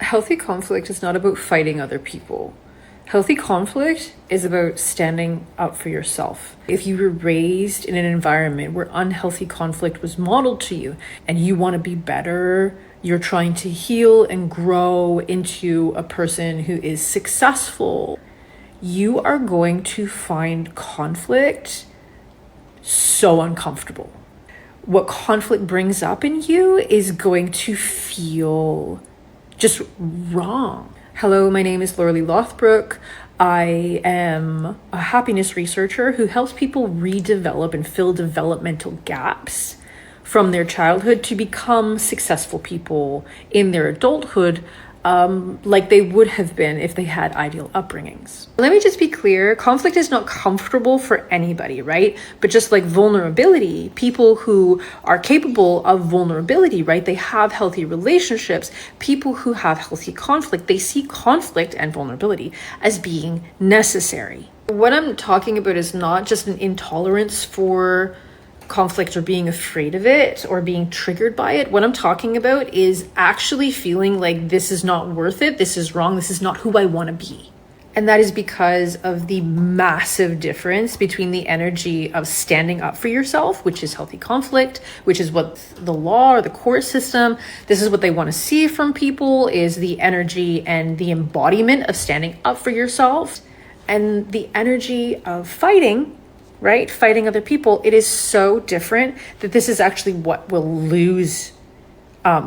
Healthy conflict is not about fighting other people. Healthy conflict is about standing up for yourself. If you were raised in an environment where unhealthy conflict was modeled to you and you want to be better, you're trying to heal and grow into a person who is successful, you are going to find conflict so uncomfortable. What conflict brings up in you is going to feel just wrong. Hello, my name is Lauralee Lothbrook. I am a happiness researcher who helps people redevelop and fill developmental gaps from their childhood to become successful people in their adulthood, like they would have been if they had ideal upbringings. Let me just be clear, conflict is not comfortable for anybody, right? But just like vulnerability, people who are capable of vulnerability, right? They have healthy relationships. People who have healthy conflict, they see conflict and vulnerability as being necessary. What I'm talking about is not just an intolerance for conflict or being afraid of it or being triggered by it. What I'm talking about is actually feeling like this is not worth it, this is wrong, this is not who I want to be. And that is because of the massive difference between the energy of standing up for yourself, which is healthy conflict, which is what the law or the court system, this is what they want to see from people, is the energy and the embodiment of standing up for yourself, and the energy of fighting, right? Fighting other people. It is so different that this is actually what will lose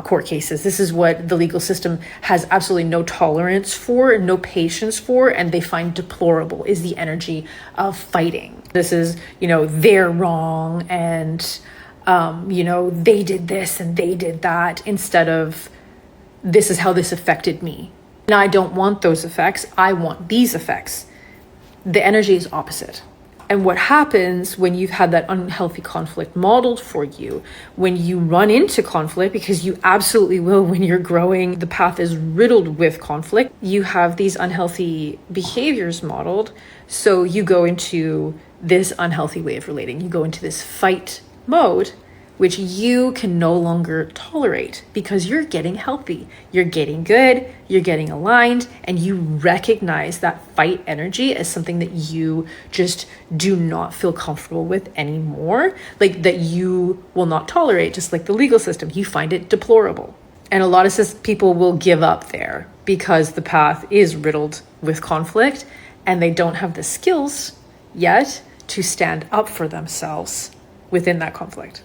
court cases. This is what the legal system has absolutely no tolerance for, no patience for, and they find deplorable, is the energy of fighting. This is, they're wrong and, they did this and they did that, instead of this is how this affected me. And I don't want those effects. I want these effects. The energy is opposite. And what happens when you've had that unhealthy conflict modeled for you, when you run into conflict, because you absolutely will when you're growing, the path is riddled with conflict, you have these unhealthy behaviors modeled. So you go into this unhealthy way of relating. You go into this fight mode, which you can no longer tolerate because you're getting healthy, you're getting good, you're getting aligned, and you recognize that fight energy as something that you just do not feel comfortable with anymore, like that you will not tolerate, just like the legal system. You find it deplorable. And a lot of people will give up there because the path is riddled with conflict and they don't have the skills yet to stand up for themselves within that conflict.